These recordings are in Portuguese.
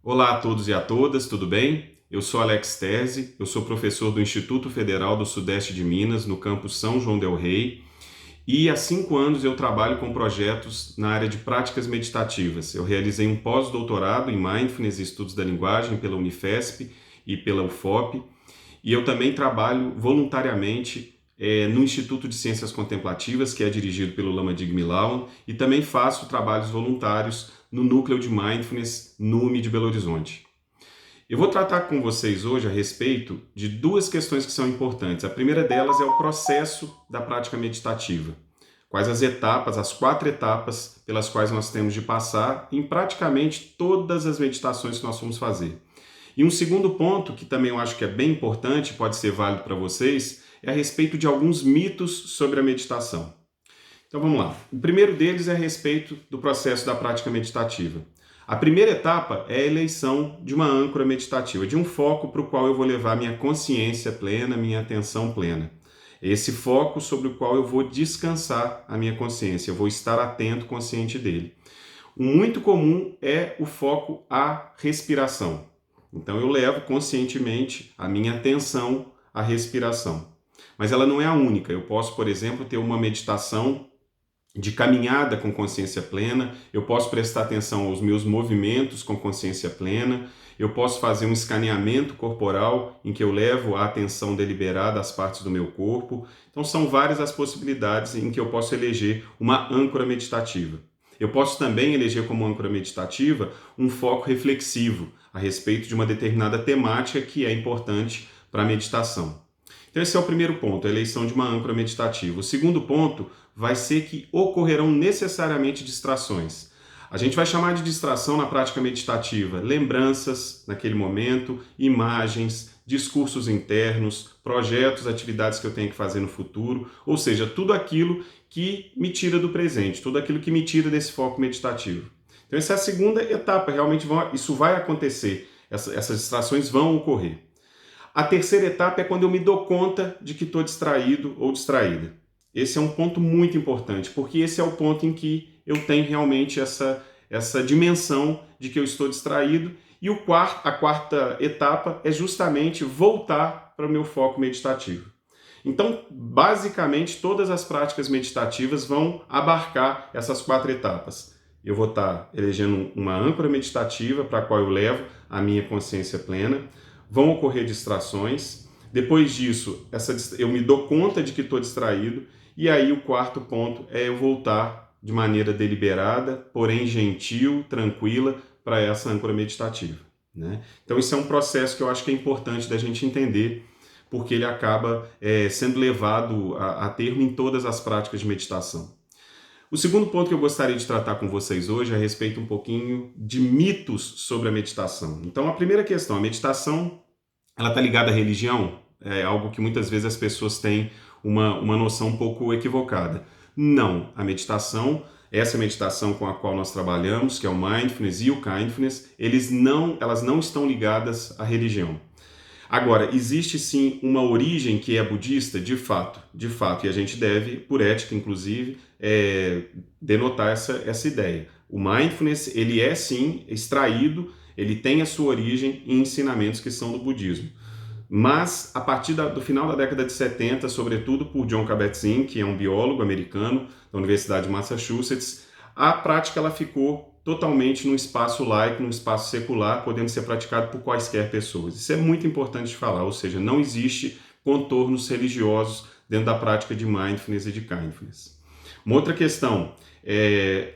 Olá a todos e a todas, tudo bem? Eu sou Alex Terzi, eu sou professor do Instituto Federal do Sudeste de Minas, no campus São João del Rei, e há 5 anos eu trabalho com projetos na área de práticas meditativas. Eu realizei um pós-doutorado em Mindfulness e Estudos da Linguagem pela Unifesp e pela UFOP, e eu também trabalho voluntariamente no Instituto de Ciências Contemplativas, que é dirigido pelo Lama Digmi Lawan, e também faço trabalhos voluntários no Núcleo de Mindfulness NUME de Belo Horizonte. Eu vou tratar com vocês hoje a respeito de duas questões que são importantes. A primeira delas é o processo da prática meditativa. Quais as etapas, as 4 etapas pelas quais nós temos de passar em praticamente todas as meditações que nós vamos fazer. E um segundo ponto, que também eu acho que é bem importante, pode ser válido para vocês, é a respeito de alguns mitos sobre a meditação. Então vamos lá. O primeiro deles é a respeito do processo da prática meditativa. A primeira etapa é a eleição de uma âncora meditativa, de um foco para o qual eu vou levar minha consciência plena, minha atenção plena. Esse foco sobre o qual eu vou descansar a minha consciência, eu vou estar atento, consciente dele. O muito comum é o foco à respiração. Então eu levo conscientemente a minha atenção à respiração. Mas ela não é a única. Eu posso, por exemplo, ter uma meditação de caminhada com consciência plena, eu posso prestar atenção aos meus movimentos com consciência plena, eu posso fazer um escaneamento corporal em que eu levo a atenção deliberada às partes do meu corpo. Então são várias as possibilidades em que eu posso eleger uma âncora meditativa. Eu posso também eleger como âncora meditativa um foco reflexivo a respeito de uma determinada temática que é importante para a meditação. Então esse é o primeiro ponto, a eleição de uma âncora meditativa. O segundo ponto vai ser que ocorrerão necessariamente distrações. A gente vai chamar de distração na prática meditativa lembranças naquele momento, imagens, discursos internos, projetos, atividades que eu tenho que fazer no futuro, ou seja, tudo aquilo que me tira do presente, tudo aquilo que me tira desse foco meditativo. Então essa é a segunda etapa, realmente isso vai acontecer, essas distrações vão ocorrer. A terceira etapa é quando eu me dou conta de que estou distraído ou distraída. Esse é um ponto muito importante, porque esse é o ponto em que eu tenho realmente essa dimensão de que eu estou distraído. E a quarta etapa é justamente voltar para o meu foco meditativo. Então, basicamente, todas as práticas meditativas vão abarcar essas 4 etapas. Eu vou estar elegendo uma âncora meditativa para a qual eu levo a minha consciência plena. Vão ocorrer distrações. Depois disso, eu me dou conta de que estou distraído. E aí o quarto ponto é eu voltar de maneira deliberada, porém gentil, tranquila, para essa âncora meditativa, né? Então isso é um processo que eu acho que é importante da gente entender, porque ele acaba sendo levado a termo em todas as práticas de meditação. O segundo ponto que eu gostaria de tratar com vocês hoje é a respeito um pouquinho de mitos sobre a meditação. Então a primeira questão, a meditação, ela está ligada à religião? É algo que muitas vezes as pessoas têm uma noção um pouco equivocada. Não, essa meditação com a qual nós trabalhamos, que é o Mindfulness e o Kindfulness, elas não estão ligadas à religião. Agora, existe sim uma origem que é budista, de fato, e a gente deve, por ética inclusive, denotar essa ideia. O Mindfulness, ele é sim extraído, ele tem a sua origem em ensinamentos que são do budismo. Mas, a partir do final da década de 70, sobretudo por Jon Kabat-Zinn, que é um biólogo americano da Universidade de Massachusetts, a prática ela ficou totalmente num espaço laico, num espaço secular, podendo ser praticado por quaisquer pessoas. Isso é muito importante de falar, ou seja, não existe contornos religiosos dentro da prática de Mindfulness e de Kindfulness. Uma outra questão,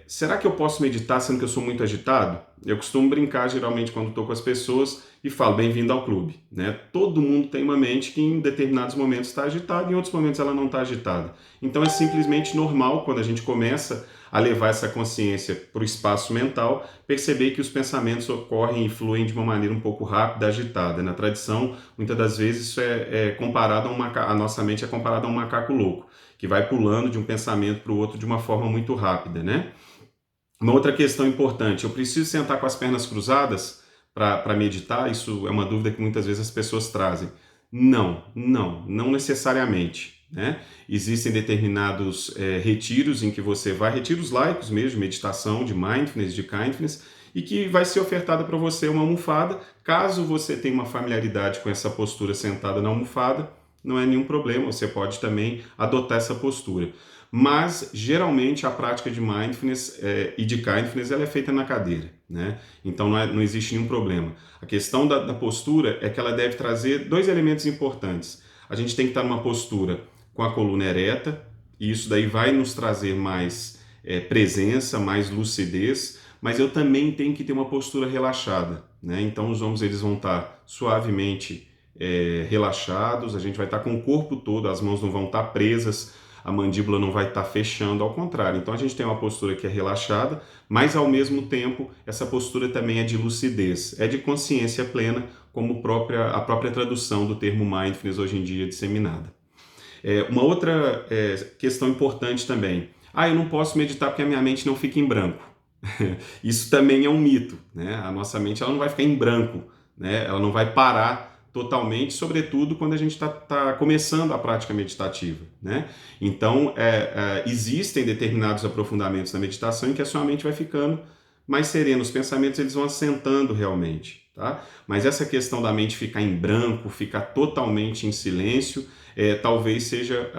será que eu posso meditar sendo que eu sou muito agitado? Eu costumo brincar geralmente quando estou com as pessoas e falo, bem-vindo ao clube, né? Todo mundo tem uma mente que em determinados momentos está agitada e em outros momentos ela não está agitada. Então é simplesmente normal, quando a gente começa a levar essa consciência para o espaço mental, perceber que os pensamentos ocorrem e fluem de uma maneira um pouco rápida, agitada. Na tradição, muitas das vezes isso é comparado a nossa mente é comparada a um macaco louco, que vai pulando de um pensamento para o outro de uma forma muito rápida, né? Uma outra questão importante, eu preciso sentar com as pernas cruzadas para meditar? Isso é uma dúvida que muitas vezes as pessoas trazem. Não necessariamente. né? Existem determinados retiros em que você vai, retiros laicos mesmo, de meditação, de mindfulness, de kindness, e que vai ser ofertada para você uma almofada. Caso você tenha uma familiaridade com essa postura sentada na almofada, não é nenhum problema, você pode também adotar essa postura. Mas, geralmente, a prática de mindfulness e de kindness ela é feita na cadeira, né? Então, não existe nenhum problema. A questão da postura é que ela deve trazer dois elementos importantes. A gente tem que estar numa postura com a coluna ereta, e isso daí vai nos trazer mais presença, mais lucidez, mas eu também tenho que ter uma postura relaxada, né? Então, os ombros eles vão estar suavemente relaxados, a gente vai estar com o corpo todo, as mãos não vão estar presas, a mandíbula não vai estar fechando, ao contrário. Então a gente tem uma postura que é relaxada, mas ao mesmo tempo essa postura também é de lucidez, é de consciência plena, como a própria tradução do termo mindfulness hoje em dia é disseminada. Uma outra questão importante também, eu não posso meditar porque a minha mente não fica em branco. Isso também é um mito, né? A nossa mente ela não vai ficar em branco, né? Ela não vai parar totalmente, sobretudo quando a gente está começando a prática meditativa, né? Então, existem determinados aprofundamentos na meditação em que a sua mente vai ficando mais serena, os pensamentos eles vão assentando realmente, tá? Mas essa questão da mente ficar em branco, ficar totalmente em silêncio, talvez seja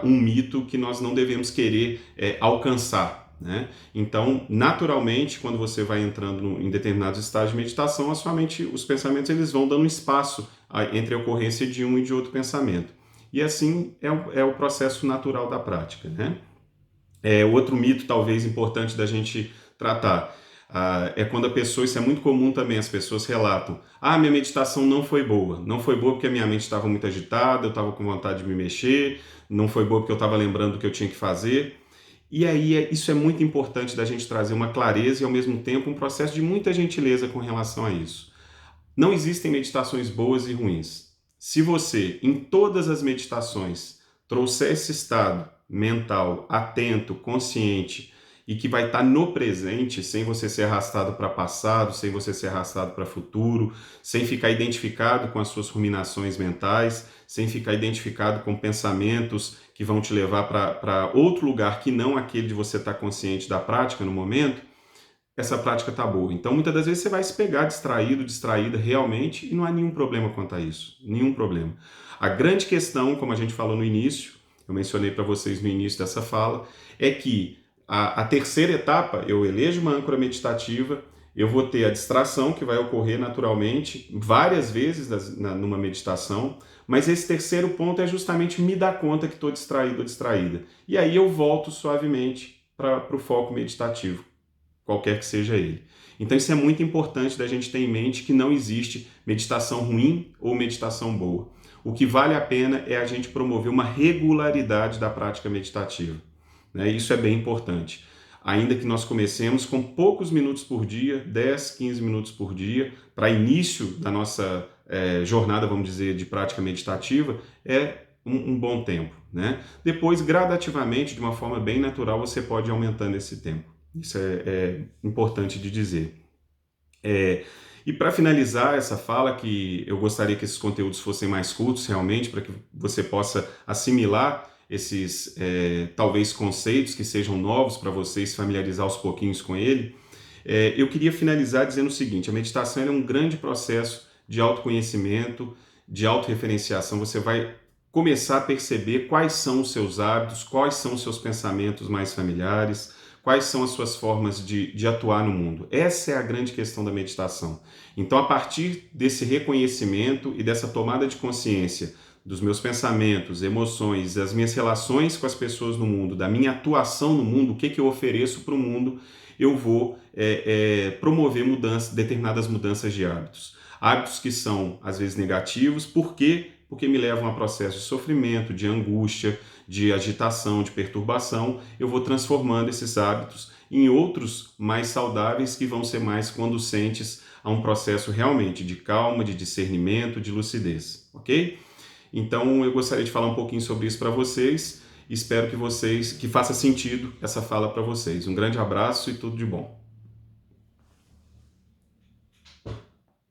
um mito que nós não devemos querer alcançar, né? Então, naturalmente, quando você vai entrando em determinados estágios de meditação, a sua mente, os pensamentos eles vão dando espaço entre a ocorrência de um e de outro pensamento. E assim é o processo natural da prática, né? Outro mito, talvez, importante da gente tratar, é quando a pessoa, isso é muito comum também, as pessoas relatam, minha meditação não foi boa porque a minha mente estava muito agitada, eu estava com vontade de me mexer, não foi boa porque eu estava lembrando do que eu tinha que fazer. E aí, isso é muito importante da gente trazer uma clareza e, ao mesmo tempo, um processo de muita gentileza com relação a isso. Não existem meditações boas e ruins. Se você, em todas as meditações, trouxer esse estado mental, atento, consciente, e que vai estar no presente, sem você ser arrastado para passado, sem você ser arrastado para futuro, sem ficar identificado com as suas ruminações mentais, sem ficar identificado com pensamentos que vão te levar para outro lugar que não aquele de você estar consciente da prática no momento, essa prática está boa. Então, muitas das vezes você vai se pegar distraído, distraída realmente, e não há nenhum problema quanto a isso. Nenhum problema. A grande questão, como a gente falou no início, eu mencionei para vocês no início dessa fala, é que a terceira etapa, eu elejo uma âncora meditativa, eu vou ter a distração que vai ocorrer naturalmente várias vezes numa meditação, mas esse terceiro ponto é justamente me dar conta que estou distraído ou distraída. E aí eu volto suavemente para o foco meditativo, qualquer que seja ele. Então isso é muito importante da gente ter em mente que não existe meditação ruim ou meditação boa. O que vale a pena é a gente promover uma regularidade da prática meditativa. Isso é bem importante. Ainda que nós comecemos com poucos minutos por dia, 10, 15 minutos por dia, para início da nossa jornada, vamos dizer, de prática meditativa, é um bom tempo, né? Depois, gradativamente, de uma forma bem natural, você pode ir aumentando esse tempo. Isso é importante de dizer. E para finalizar essa fala, que eu gostaria que esses conteúdos fossem mais curtos realmente, para que você possa assimilar esses talvez conceitos que sejam novos para vocês, familiarizar aos pouquinhos com ele, eu queria finalizar dizendo o seguinte: a meditação é um grande processo de autoconhecimento, de autorreferenciação. Você vai começar a perceber quais são os seus hábitos, quais são os seus pensamentos mais familiares, quais são as suas formas de atuar no mundo. Essa é a grande questão da meditação. Então, a partir desse reconhecimento e dessa tomada de consciência dos meus pensamentos, emoções, das minhas relações com as pessoas no mundo, da minha atuação no mundo, o que eu ofereço para o mundo, eu vou promover determinadas mudanças de hábitos. Hábitos que são, às vezes, negativos. Por quê? Porque me levam a processo de sofrimento, de angústia, de agitação, de perturbação. Eu vou transformando esses hábitos em outros mais saudáveis que vão ser mais conducentes a um processo realmente de calma, de discernimento, de lucidez, ok? Então, eu gostaria de falar um pouquinho sobre isso para vocês. Espero que faça sentido essa fala para vocês. Um grande abraço e tudo de bom.